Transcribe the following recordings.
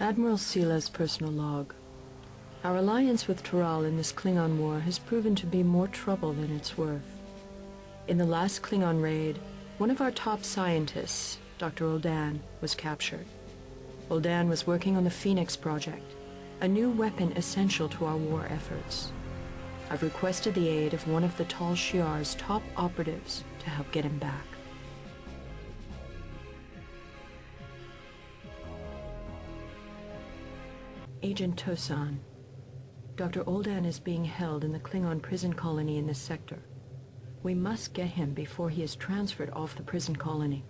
Admiral Sila's personal log. Our alliance with Toral in this Klingon war has proven to be more trouble than it's worth. In the last Klingon raid, one of our top scientists, Dr. Uldan, was captured. Uldan was working on the Phoenix Project, a new weapon essential to our war efforts. I've requested the aid of one of the Tal Shiar's top operatives to help get him back. Agent Tosan. Dr. Uldan is being held in the Klingon prison colony in this sector. We must get him before he is transferred off the prison colony.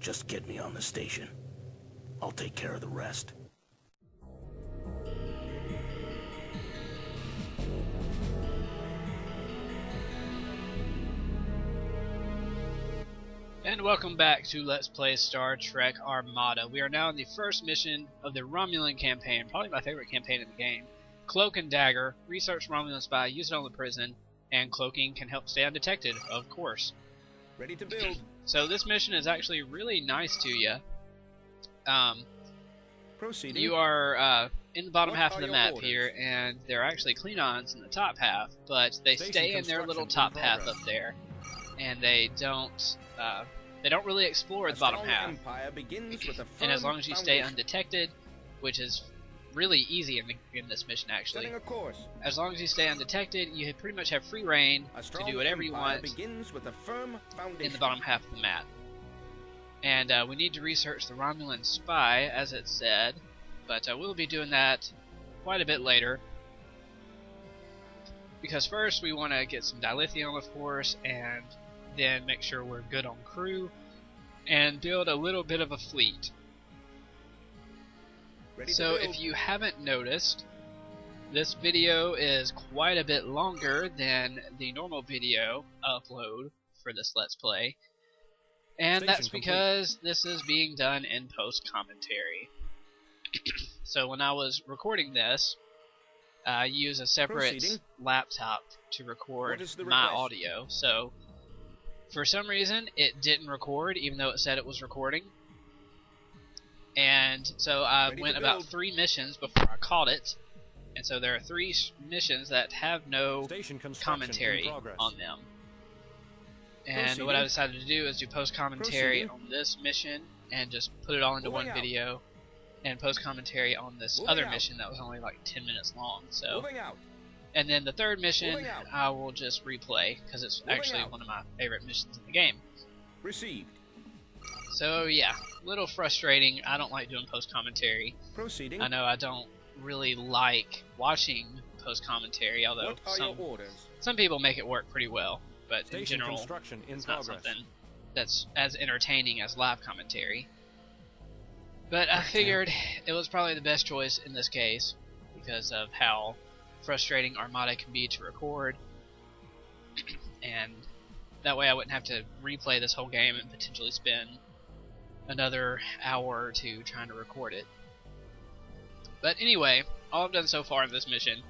Just get me on the station. I'll take care of the rest. And welcome back to Let's Play Star Trek Armada. We are now in the first mission of the Romulan campaign, probably my favorite campaign in the game. Cloak and Dagger, research Romulan spy, use it on the prison, and cloaking can help stay undetected, of course. Ready to build. So this mission is actually really nice to you. Proceeding. You are in the bottom half of the map orders? here, and there are actually Klingons in the top half, but they stay in their little top half up there, and they don't really explore the bottom half. And as long as you stay undetected, which is really easy in this mission actually, as long as you stay undetected, you pretty much have free reign to do whatever you want in the bottom half of the map. And we need to research the Romulan spy, as it said, but we'll be doing that quite a bit later. Because first we want to get some dilithium, of course, and then make sure we're good on crew, and build a little bit of a fleet. So if you haven't noticed, this video is quite a bit longer than the normal video upload for this Let's Play. And that's because this is being done in post-commentary. So when I was recording this, I use a separate laptop to record my audio. So for some reason it didn't record even though it said it was recording. And so I went about 3 missions before I caught it. And so there are 3 missions that have no commentary on them. And what I decided to do is do post-commentary on this mission and just put it all into one video, and post-commentary on this other mission that was only like 10 minutes long. So, and then the third mission I will just replay because it's actually one of my favorite missions in the game. Received. So yeah, a little frustrating. I don't like doing post-commentary. Proceeding. I know I don't really like watching post-commentary, although some people make it work pretty well. But in general, it's not something that's as entertaining as live commentary. But I figured it was probably the best choice in this case because of how frustrating Armada can be to record, and that way I wouldn't have to replay this whole game and potentially spend another hour or 2 trying to record it. But anyway, all I've done so far in this mission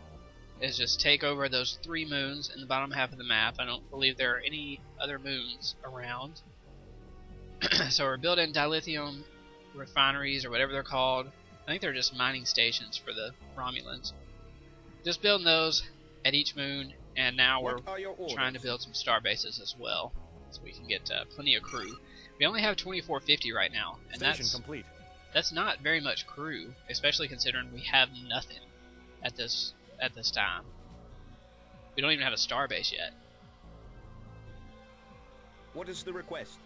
is just take over those 3 moons in the bottom half of the map. I don't believe there are any other moons around. So we're building dilithium refineries, or whatever they're called. I think they're just mining stations for the Romulans. Just building those at each moon, and now we're trying to build some star bases as well, so we can get plenty of crew. We only have 2450 right now, and that's not very much crew, especially considering we have nothing at this time. We don't even have a star base yet. What is the request?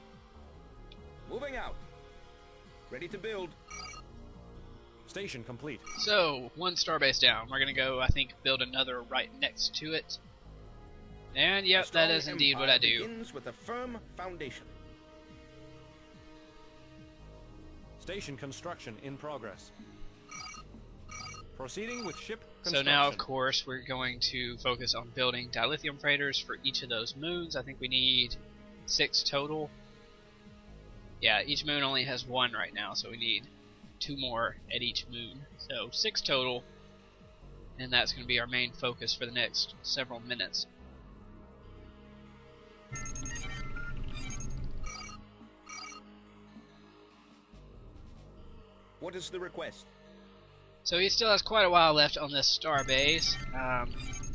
Moving out. Ready to build. Station complete. So, 1 star base down. We're gonna go, I think, build another right next to it. And yep, that is indeed what I do. Begins with a firm foundation. Station construction in progress. Proceeding with ship construction. So now, of course, we're going to focus on building dilithium freighters for each of those moons. I think we need 6 total. Yeah, each moon only has 1 right now, so we need 2 more at each moon. So 6 total, and that's going to be our main focus for the next several minutes. What is the request? So he still has quite a while left on this star base.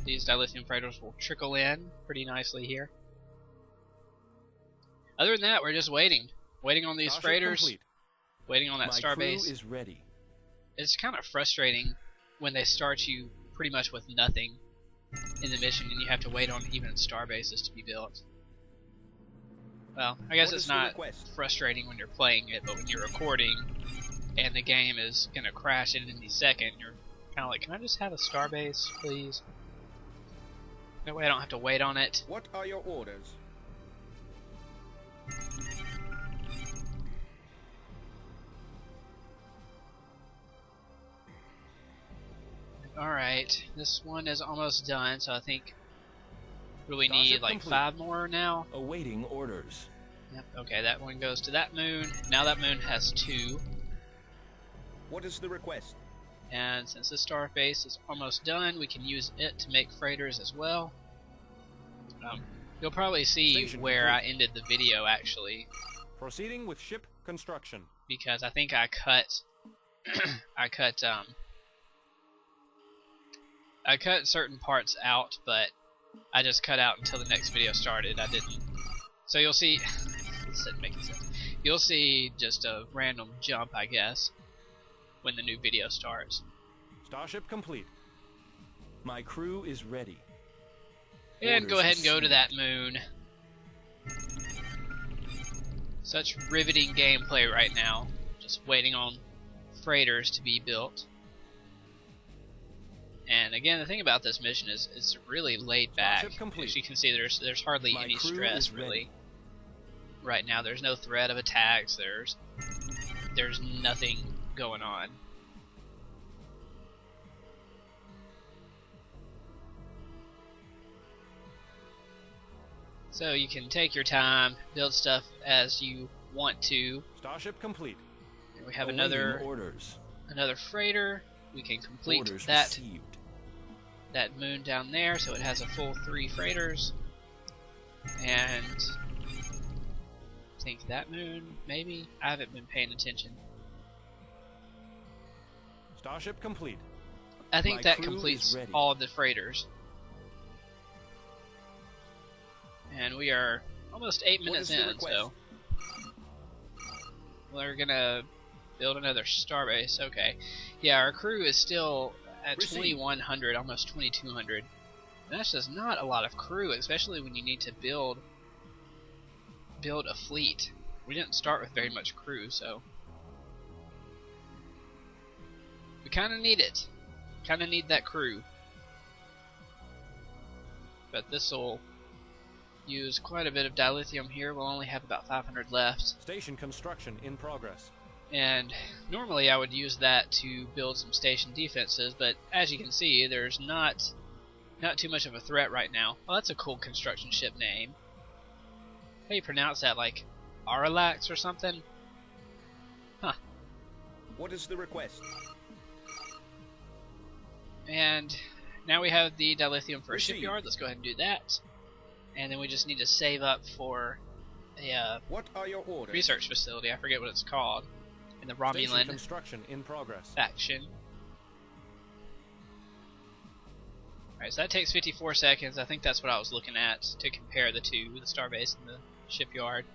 These dilithium freighters will trickle in pretty nicely here. Other than that, we're just waiting on these freighters, complete. waiting on that My star crew base. is ready. It's kind of frustrating when they start you pretty much with nothing in the mission, and you have to wait on even star bases to be built. Well, I guess it's not frustrating when you're playing it, but when you're recording and the game is gonna crash at any second, you're kind of like, can I just have a star base, please? That way I don't have to wait on it. What are your orders? Alright, this one is almost done, so I think we need like complete. 5 more now. Awaiting orders. Yep, okay, that one goes to that moon. Now that moon has 2. What is the request? And since this star base is almost done, we can use it to make freighters as well. You'll probably see Station where complete. I ended the video actually, Proceeding with ship construction. because I think I cut I cut certain parts out, but I just cut out until the next video started. I didn't. So you'll see. This isn't making sense. You'll see just a random jump, I guess, when the new video starts. Starship complete. My crew is ready. And go Orders ahead and go to received. that moon. Such riveting gameplay right now. Just waiting on freighters to be built. And again, the thing about this mission is it's really laid back. Starship complete. As you can see, there's hardly My any crew stress is ready. really. Right now, there's no threat of attacks. There's nothing going on. So you can take your time, build stuff as you want to. Starship complete. And we have Awaiting orders. another freighter. We can complete Orders that received. moon down there, so it has a full 3 freighters. And I think that moon, maybe? I haven't been paying attention. Starship complete. I think My that crew completes is ready. all of the freighters. And we are almost 8 minutes is the in, request? so we're gonna build another starbase. Okay, yeah, our crew is still at Received. 2,100, almost 2,200. That's just not a lot of crew, especially when you need to build a fleet. We didn't start with very much crew, so we kind of need it. Kind of need that crew. But this will use quite a bit of dilithium here. We'll only have about 500 left. Station construction in progress. And normally I would use that to build some station defenses, but as you can see, there's not too much of a threat right now. Well, that's a cool construction ship name. How do you pronounce that? Like Aralax or something? Huh. What is the request? And now we have the dilithium for a Received. shipyard. Let's go ahead and do that. And then we just need to save up for a What are your orders? research facility. I forget what it's called. In the Station Romulan construction in progress. faction. Alright, so that takes 54 seconds. I think that's what I was looking at to compare the two, the starbase and the shipyard.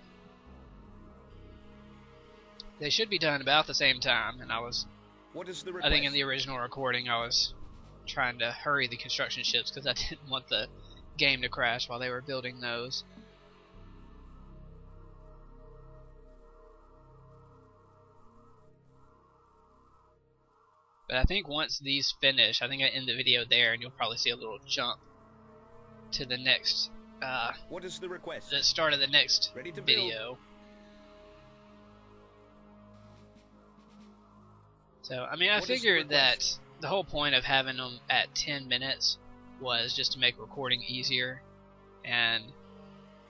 They should be done about the same time, and What is the I request? think in the original recording I was trying to hurry the construction ships because I didn't want the game to crash while they were building those. But I think once these finish, I think I end the video there, and you'll probably see a little jump to the next, What is the request? the start of the next Ready to build. video. So, I mean, I What is the figured that request? the whole point of having them at 10 minutes was just to make recording easier, and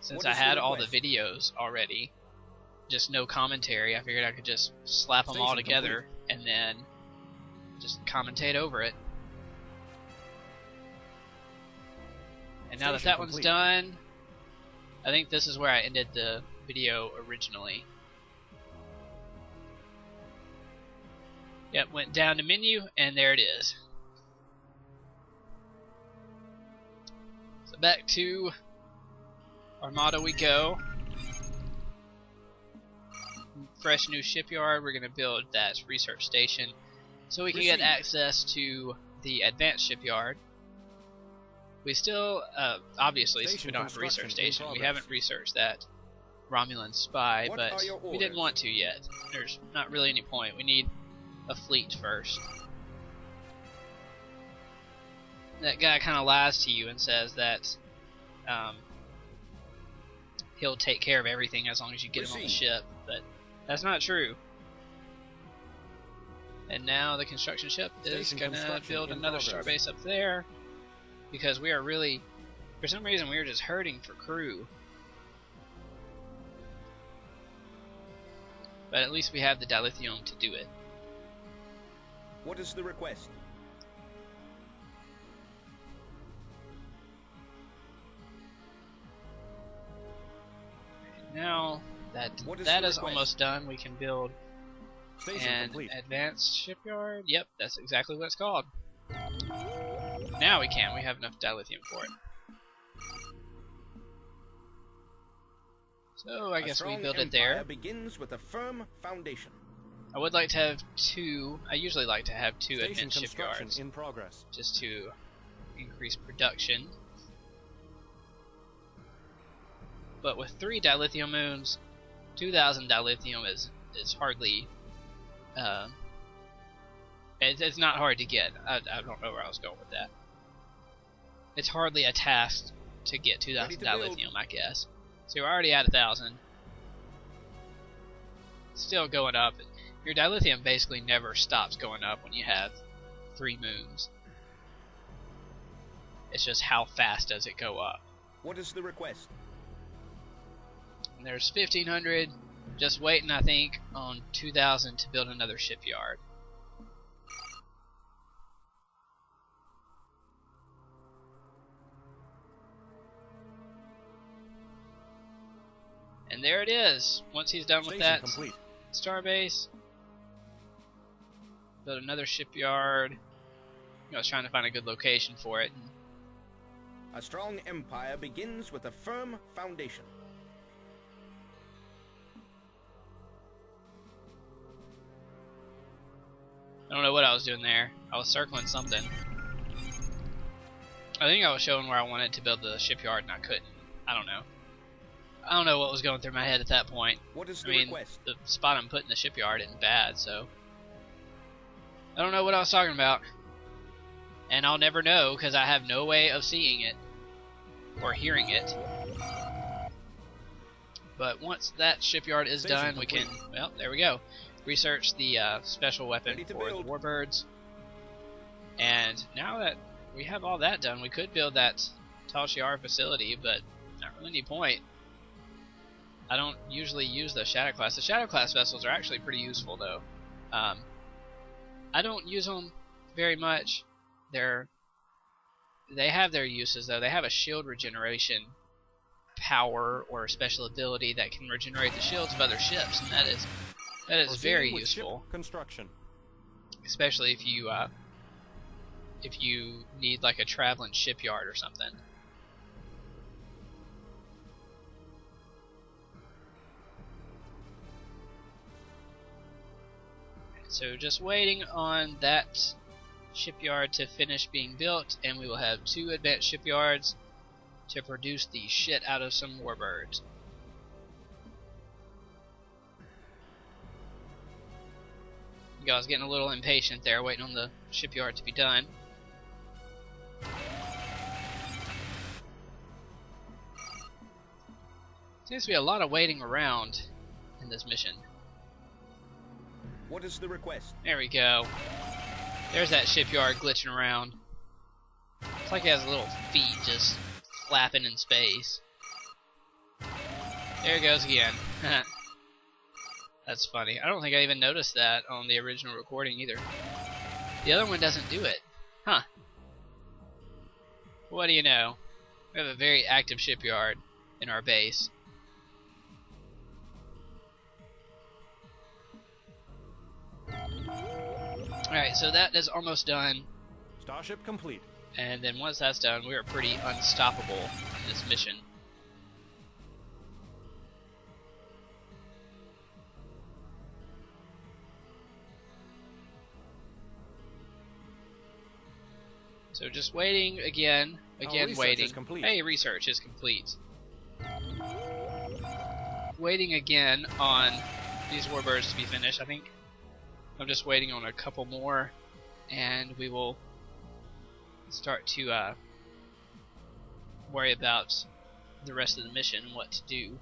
since What I is the had all the request? videos already, just no commentary, I figured I could just slap them all Station together and then just commentate over it. And now that Station that one's complete. done, I think this is where I ended the video originally. Yep, went down to menu, and there it is. So back to Armada we go. Fresh new shipyard. We're going to build that research station so we can get access to the advanced shipyard. We still, obviously, since we don't have a research station, we haven't researched that Romulan spy, but we didn't want to yet. There's not really any point. We need a fleet first. That guy kind of lies to you and says that he'll take care of everything as long as you get him on the ship, but that's not true. And now the construction ship is going to build another starbase up there, because we are really, for some reason, we are just hurting for crew. But at least we have the dilithium to do it. What is the request? Now that that is almost done, we can build an advanced shipyard. Yep, that's exactly what it's called. Now we can. We have enough dilithium for it. So I guess we build it there. Begins with a firm foundation. I would like to have two. I usually like to have two advanced shipyards in progress, just to increase production. But with 3 dilithium moons, 2,000 dilithium is hardly. It's not hard to get. I don't know where I was going with that. It's hardly a task to get 2,000 dilithium, I guess. So we're already at 1,000. Still going up. Your dilithium basically never stops going up when you have 3 moons. It's just how fast does it go up. What is the request? And there's 1,500 just waiting, I think, on 2,000 to build another shipyard. And there it is. Once he's done with that starbase, build another shipyard. I was trying to find a good location for it. A strong empire begins with a firm foundation. I don't know what I was doing there. I was circling something. I think I was showing where I wanted to build the shipyard and I couldn't. I don't know. I don't know what was going through my head at that point. What is the request? The spot I'm putting the shipyard isn't bad, so I don't know what I was talking about. And I'll never know because I have no way of seeing it or hearing it. But once that shipyard is done, we can, well, there we go. Research the special weapon for the warbirds. And now that we have all that done, we could build that Tal Shiar facility, but not really any point. I don't usually use the Shadow Class. The Shadow Class vessels are actually pretty useful, though. I don't use them very much. They have their uses, though. They have a shield regeneration power or special ability that can regenerate the shields of other ships, and that is very useful. Construction. Especially if you need like a traveling shipyard or something. So just waiting on that shipyard to finish being built, and we will have 2 advanced shipyards to produce the shit out of some warbirds. I was getting a little impatient there, waiting on the shipyard to be done. Seems to be a lot of waiting around in this mission. What is the request? There we go. There's that shipyard glitching around. It's like it has little feet just flapping in space. There it goes again. That's funny. I don't think I even noticed that on the original recording either. The other one doesn't do it. Huh. What do you know? We have a very active shipyard in our base. Alright, so that is almost done. Starship complete. And then once that's done, we are pretty unstoppable in this mission. So just waiting again waiting. Hey, research is complete. Waiting again on these warbirds to be finished. I think I'm just waiting on a couple more, and we will start to worry about the rest of the mission and what to do.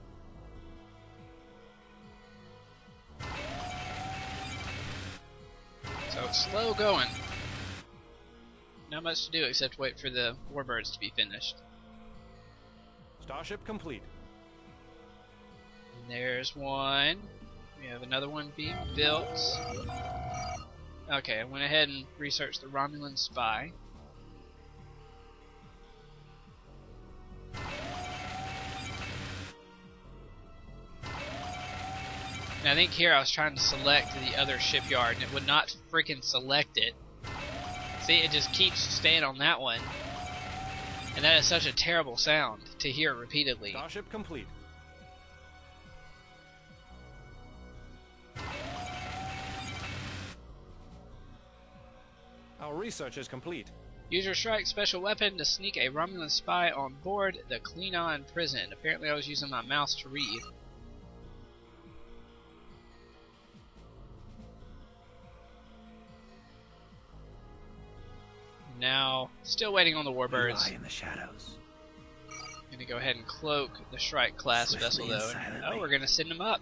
So it's slow going. Not much to do except wait for the warbirds to be finished. Starship complete. And there's one. We have another one being built. Okay, I went ahead and researched the Romulan spy. And I think here I was trying to select the other shipyard and it would not freaking select it. See, it just keeps staying on that one. And that is such a terrible sound to hear repeatedly. Starship complete. Our research is complete. Use your strike special weapon to sneak a Romulan spy on board the Klingon prison. Apparently I was using my mouse to read. Now, still waiting on the warbirds. We lie in the shadows. Gonna go ahead and cloak the Shrike class vessel though. Oh, we're gonna send them up.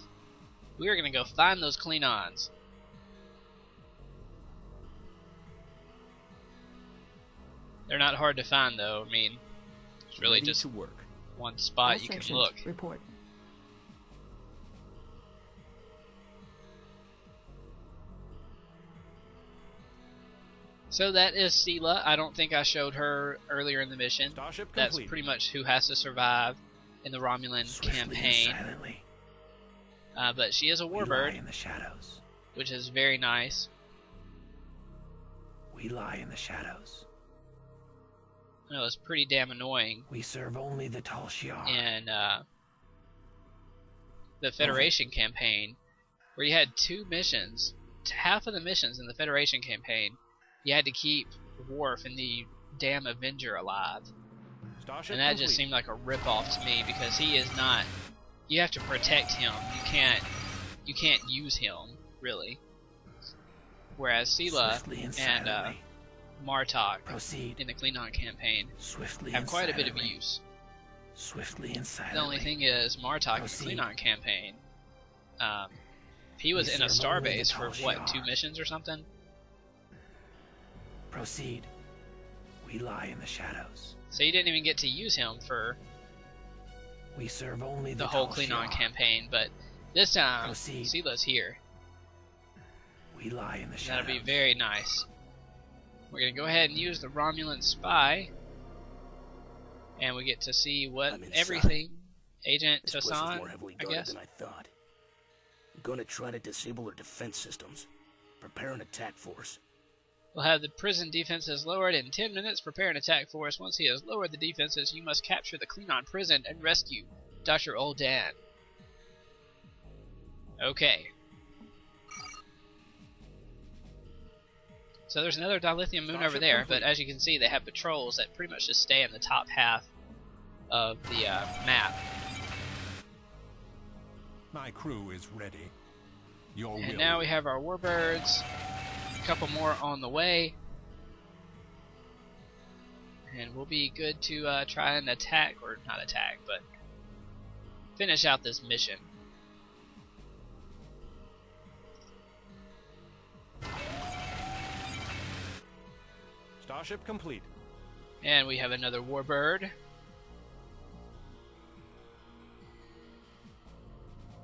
We are gonna go find those Klingons. They're not hard to find though. I mean, it's really just one spot you can look. Report. So that is Sela. I don't think I showed her earlier in the mission. Starship That's complete. pretty much who has to survive in the Romulan campaign. And silently. But she is a We lie warbird, in the shadows. which is very nice. We lie in the shadows. You know, it's pretty damn annoying We serve only the Tal Shiar. in the Federation campaign, where you had 2 missions. Half of the missions in the Federation campaign, you had to keep Worf and the damn Avenger alive. Starship And that complete. just seemed like a rip-off to me, because he is not... You have to protect him. You can't use him, really. Whereas Sela Swiftly and and silently. Martok Proceed. in the Klingon campaign Swiftly have and quite a bit of silently. use. Swiftly and silently. The only thing is, Martok in the Proceed. Klingon campaign, he was We in a serve only the starbase for, Tal what, Shiar. 2 missions or something? Proceed. We lie in the shadows. So you didn't even get to use him for We serve only the whole Tal Klingon Shiar. campaign, but this time, Proceed. Sela's here. We lie in the That'll shadows. be very nice. We're gonna go ahead and use the Romulan spy, and we get to see what I'm inside. everything. Agent This place is Toussaint, more heavily I guarded guess. than I thought. I'm gonna try to disable their defense systems. Prepare an attack force. We'll have the prison defenses lowered in 10 minutes. Prepare an attack force. Once he has lowered the defenses, you must capture the Klingon prison and rescue Dr. Oldan. Okay. So there's another dilithium moon Starship over there, complete. but as you can see, they have patrols that pretty much just stay in the top half of the map. My crew is ready. Your And will. now we have our warbirds. A couple more on the way. And we'll be good to try and attack, or not attack, but finish out this mission. Starship complete. And we have another warbird.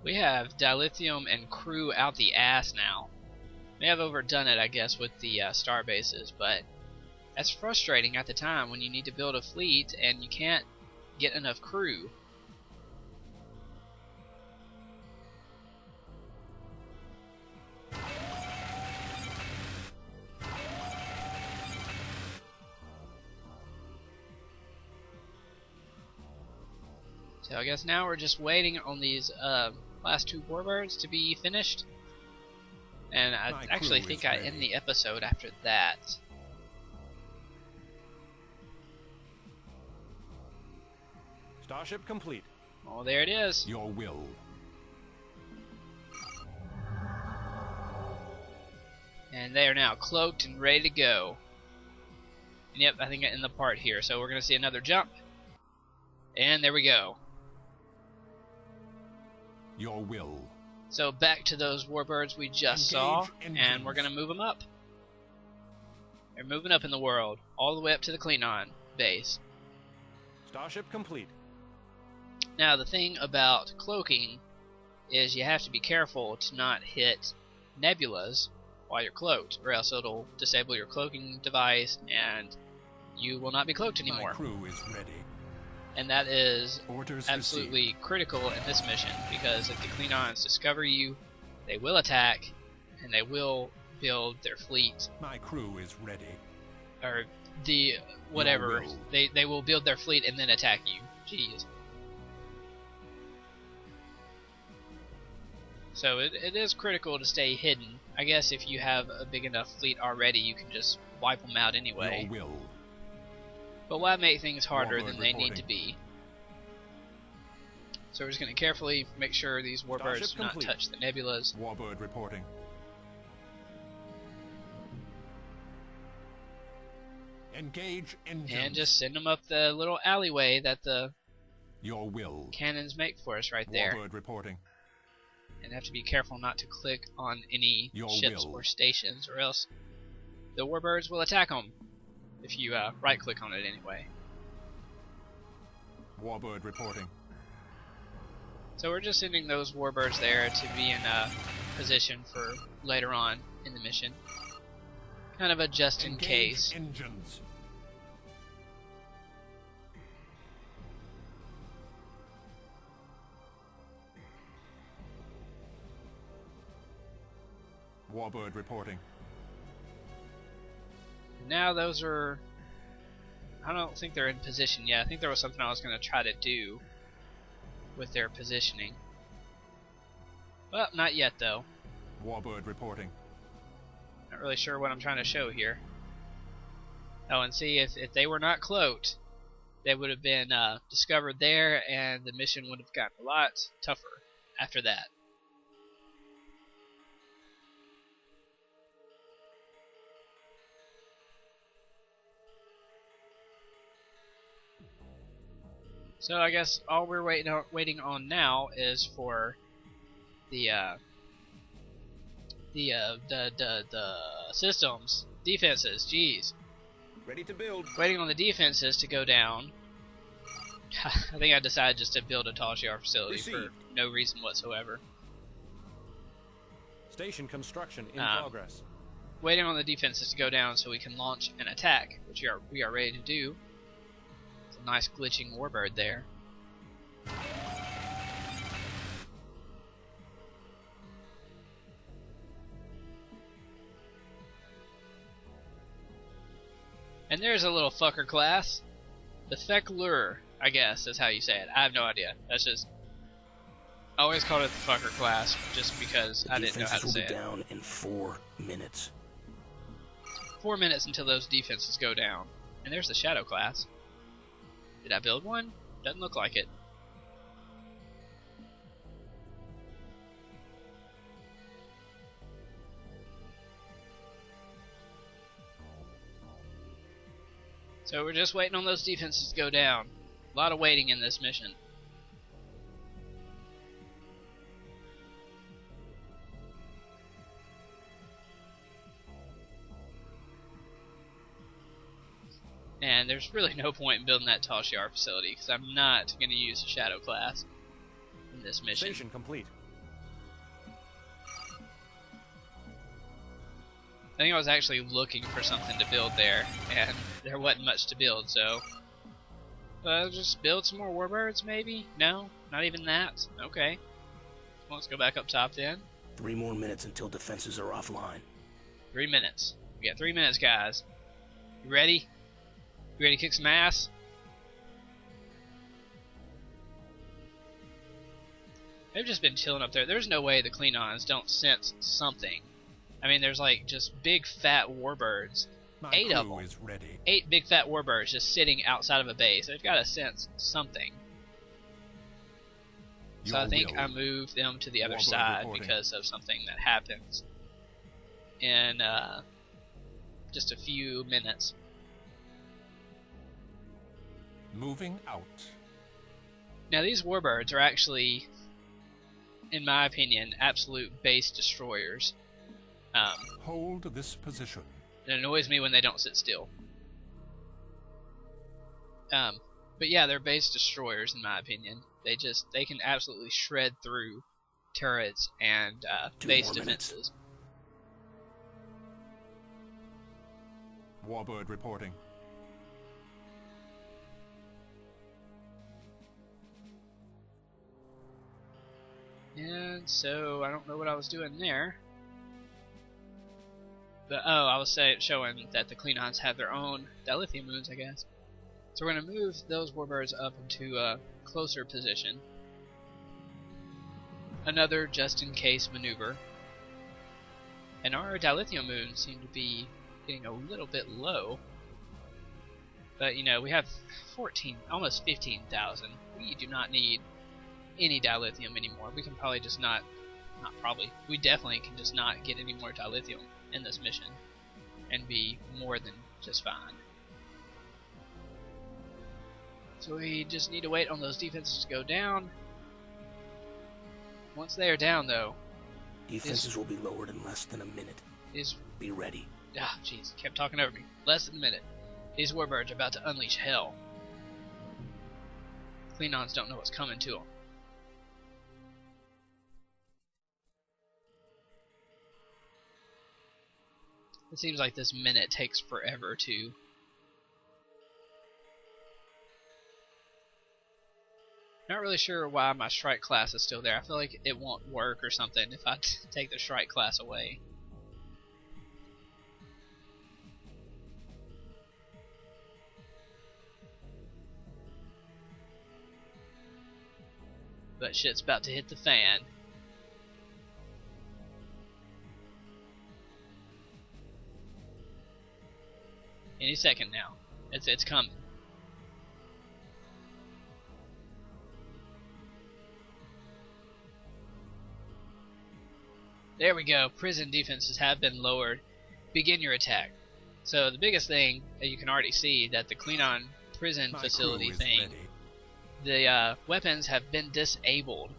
We have dilithium and crew out the ass now. May have overdone it, I guess, with the star bases, but that's frustrating at the time when you need to build a fleet and you can't get enough crew. So I guess now we're just waiting on these last 2 warbirds to be finished. And I actually think I end the episode after that. Starship complete. Oh, there it is. Your will. And they are now cloaked and ready to go. And yep, I think I end the part here. So we're going to see another jump. And there we go. Your will. So back to those warbirds we just saw, and we're going to move them up. They're moving up in the world, all the way up to the Klingon base. Starship complete. Now the thing about cloaking is you have to be careful to not hit nebulas while you're cloaked, or else it'll disable your cloaking device and you will not be cloaked anymore. My crew is ready. And that is Orders absolutely received. critical in this mission, because if the Klingons discover you, they will attack, and they will build their fleet. My crew is ready. Or the whatever. will. They will build their fleet and then attack you. Jeez. So it is critical to stay hidden. I guess if you have a big enough fleet already, you can just wipe them out anyway. Your will. But why make things harder Warbird than they need reporting. to be? So we're just going to carefully make sure these warbirds Starship do not complete. touch the nebulas. Warbird reporting. Engage engines. And just send them up the little alleyway that the Your will. cannons make for us right there. Warbird reporting. And have to be careful not to click on any Your ships will. or stations, or else the warbirds will attack them if you right click on it anyway. Warbird reporting. So we're just sending those warbirds there to be in a position for later on in the mission. Kind of a just in Engage case. engines. Warbird reporting. Now those are... I don't think they're in position yet. I think there was something I was going to try to do with their positioning. Well, not yet though. Warbird reporting. Not really sure what I'm trying to show here. Oh, and see, if they were not cloaked, they would have been discovered there, and the mission would have gotten a lot tougher after that. So I guess all we're waiting on now is for the systems, defenses. Jeez, Ready to build. waiting on the defenses to go down. I think I decided just to build a tall Shi'ar facility for Received. no reason whatsoever. Station construction in Um, progress. Waiting on the defenses to go down so we can launch an attack, which we are ready to do. It's a nice glitching warbird there. And there's a little fucker class. The Fecklure, I guess is how you say it. I have no idea. That's just... I always called it the fucker class just because I didn't know how to Defenses will say be it. down in 4 minutes. 4 minutes until those defenses go down. And there's the Shadow class. Did I build one? Doesn't look like it. So we're just waiting on those defenses to go down. A lot of waiting in this mission. And there's really no point in building that tall Shi'ar facility, because I'm not going to use a Shadow class in this mission. Station complete. I think I was actually looking for something to build there, and there wasn't much to build, so... just build some more warbirds, maybe? No? Not even that? Okay. Well, let's go back up top then. 3 more minutes until defenses are offline. 3 minutes. We got 3 minutes, guys. You ready? You ready to kick some ass? They've just been chilling up there. There's no way the Klingons don't sense something. I mean, there's like just big fat warbirds. My 8 of crew them. is ready. 8 big fat warbirds just sitting outside of a base. They've got to sense something. So I think I moved them to the other side because of something that happens in just a few minutes. Moving out. Now these warbirds are actually, in my opinion, absolute base destroyers. Hold this position. It annoys me when they don't sit still. But yeah, they're base destroyers in my opinion. They can absolutely shred through turrets and base defenses. Warbird reporting. And so I don't know what I was doing there. But oh, I was showing that the Klingons have their own dilithium moons, I guess. So we're going to move those warbirds up into a closer position. Another just-in-case maneuver. And our dilithium moons seem to be getting a little bit low. But, you know, we have 14, almost 15,000. We do not need any dilithium anymore. We can probably just not probably. We definitely can just not get any more dilithium in this mission and be more than just fine. So we just need to wait on those defenses to go down. Once they are down, though, defenses will be lowered in less than a minute. Be ready. Ah, jeez, kept talking over me. Less than a minute. These warbirds are about to unleash hell. Klingons don't know what's coming to them. It seems like this minute takes forever to. Not really sure why my strike class is still there. I feel like it won't work or something if I take the strike class away. But shit's about to hit the fan. Any second now. It's coming. There we go. Prison defenses have been lowered. Begin your attack. So the biggest thing that you can already see that the Klingon prison facility thing, the weapons have been disabled,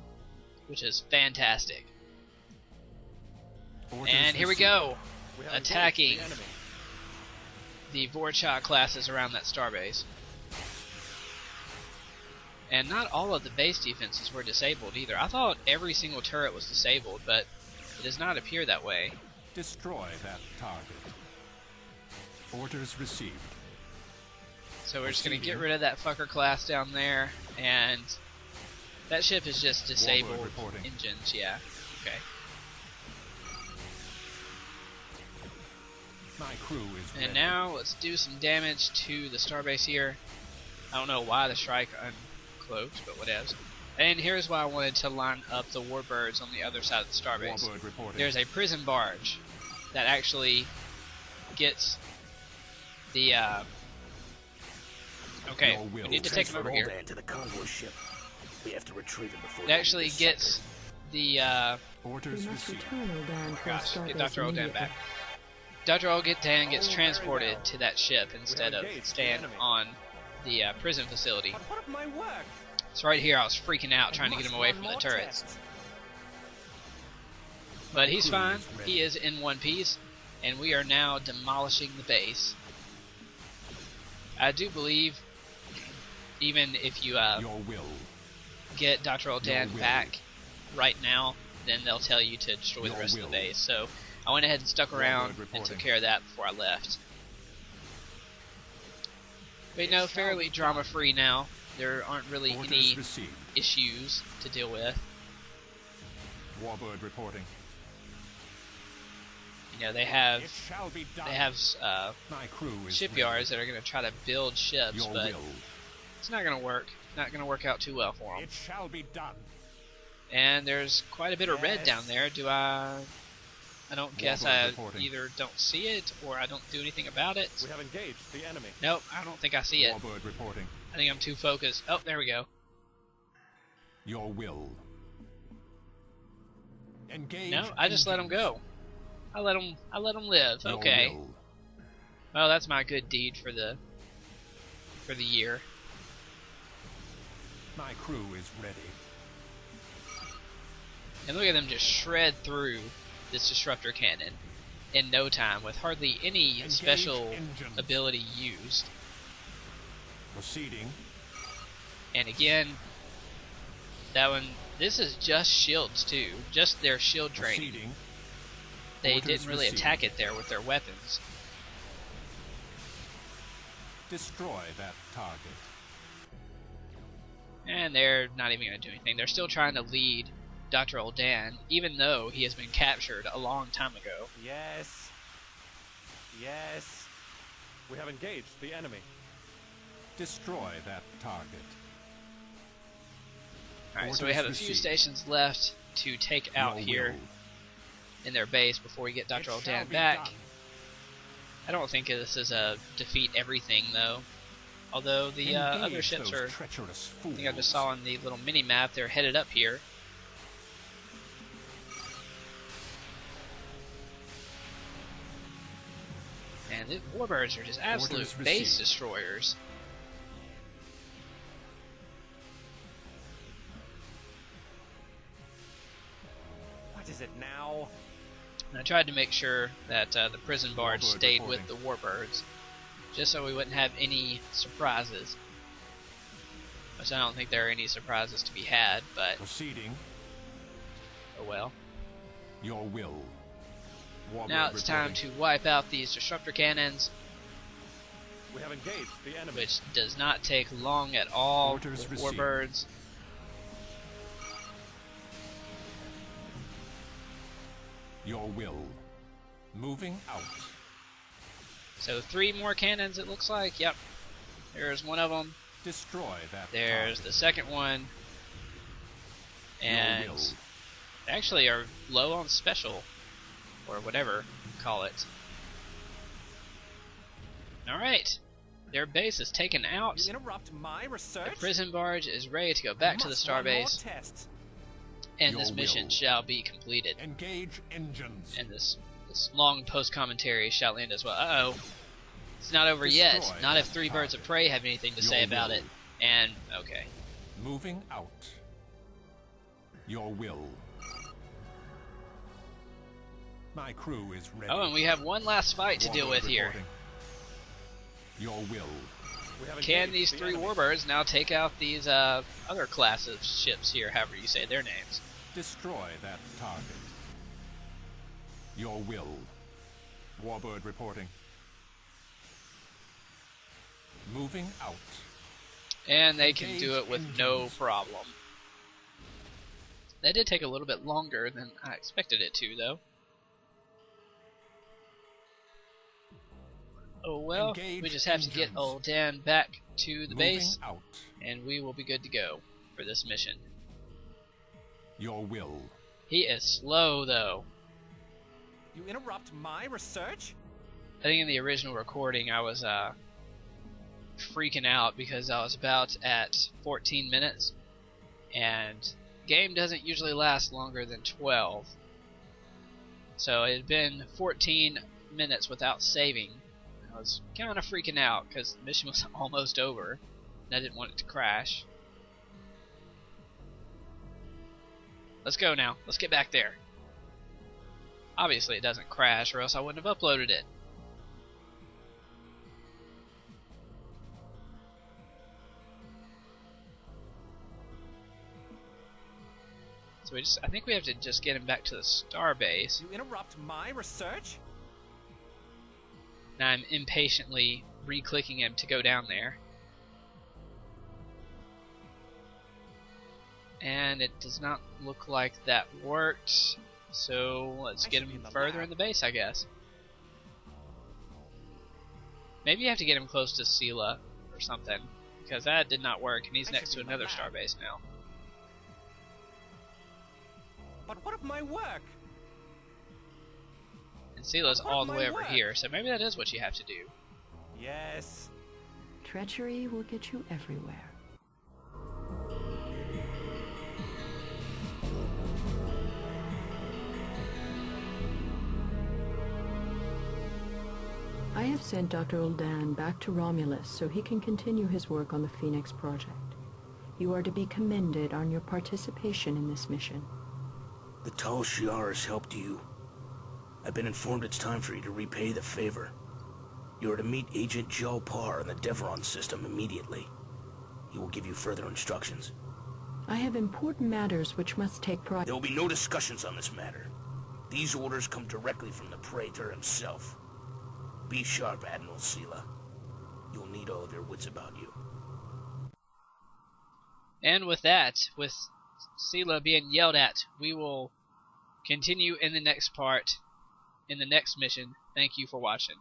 which is fantastic. And here we go, attacking the Vorchak classes around that starbase. And not all of the base defenses were disabled either. I thought every single turret was disabled, but it does not appear that way. Destroy that target. Orders received. So we're just going to get rid of that fucker class down there, and that ship is just disabled engines, yeah. Okay. My crew is ready. And now let's do some damage to the starbase here. I don't know why the strike uncloaked, but whatevs. And here's why I wanted to line up the warbirds on the other side of the starbase. There's a prison barge that actually gets the okay, we need to take him over here. To the convoy ship. We have to retrieve it before it actually gets the orders received. Gosh, get Dr. Oldan back. Dr. Oldan gets transported to that ship instead of staying on the prison facility. So right here I was freaking out trying to get him away from the turrets. But he's fine. He is in one piece, and we are now demolishing the base. I do believe even if you get Dr. Oldan back right now, then they'll tell you to destroy the rest of the base. So I went ahead and stuck around and took care of that before I left. But you know, fairly drama-free now. There aren't really any issues to deal with. Warbird reporting. You know, they have shipyards that are going to try to build ships, but it's not going to work. Not going to work out too well for them. It shall be done. And there's quite a bit of red down there. Do I don't guess I either don't see it or I don't do anything about it. We have engaged the enemy. Nope, I don't think I see it. Warbird reporting. I think I'm too focused. Oh, there we go. Your will. Engage. No, I just let him go. I let him live. Your Okay. will. Well, that's my good deed for the year. My crew is ready. And look at them just shred through this disruptor cannon in no time with hardly any Engage special engines. ability used. Proceeding. And again, that one, this is just shields too, just their shield training. Proceeding. They Orders didn't really received. attack it there with their weapons. Destroy that target. And they're not even going to do anything. They're still trying to lead Dr. Oldan, even though he has been captured a long time ago. Yes. Yes. We have engaged the enemy. Destroy that target. Alright, so we have a few stations left to take out Your here will. in their base before we get Dr. It shall Oldan be back. done. I don't think this is a defeat everything though. Although the Engage other ships those are, treacherous I think I just fools. saw on the little mini map, they're headed up here. And the warbirds are just absolute Orders base received. destroyers. What is it now? And I tried to make sure that the prison barge Warbird stayed reporting. with the warbirds, just so we wouldn't have any surprises. Which I don't think there are any surprises to be had, but Proceeding. oh well. Your will. Warbird Now it's time reporting. to wipe out these disruptor cannons, We have engaged the enemy. which does not take long at all Orders with received. warbirds. Your will. Moving out. So 3 more cannons it looks like. Yep. There's one of them. Destroy that There's target. the second one. And Your will. they actually are low on special, or whatever you call it. Alright. Their base is taken out. You interrupt my The research? prison barge is ready to go back to the Must run more starbase, tests. and Your this mission will. shall be completed. Engage engines. And this long post-commentary shall end as well. Uh-oh. It's not over yet. Destroy Not if that 3 birds of target. prey have anything to Your say about will. it. And, okay. Moving out. Your will. My crew is ready. Oh, and we have one last fight to deal Warbird with here. reporting. Your will. We have Can engaged these the 3 enemy. warbirds now take out these other class of ships here, however you say their names? Destroy that target. Your will. Warbird reporting. Moving out. And they can do Engage it with no engines. problem. That did take a little bit longer than I expected it to, though. Oh well, Engage we just have to get engines. old Dan back to the Moving base, out. and we will be good to go for this mission. Your will. He is slow, though. You interrupt my research? I think in the original recording I was freaking out because I was about at 14 minutes, and the game doesn't usually last longer than 12. So it had been 14 minutes without saving. I was kind of freaking out because the mission was almost over, and I didn't want it to crash. Let's go now. Let's get back there. Obviously it doesn't crash, or else I wouldn't have uploaded it. So I think we have to just get him back to the starbase. You interrupt my research? And I'm impatiently re-clicking him to go down there. And it does not look like that worked. So let's I get should be him in the further lab. in the base, I guess. Maybe you have to get him close to Sela or something, because that did not work, and he's I next should to be in the another lab. starbase now. But what of my work? And Sila's all the way over here, so maybe that is what you have to do. Yes. Treachery will get you everywhere. I have sent Dr. Uldan back to Romulus so he can continue his work on the Phoenix Project. You are to be commended on your participation in this mission. The Tal Shiar's helped you. I've been informed it's time for you to repay the favor. You are to meet Agent Jal Par in the Devron system immediately. He will give you further instructions. I have important matters which must take priority. There will be no discussions on this matter. These orders come directly from the Praetor himself. Be sharp, Admiral Sela. You'll need all of your wits about you. And with that, with Sela being yelled at, we will continue in the next part, in the next mission. Thank you for watching.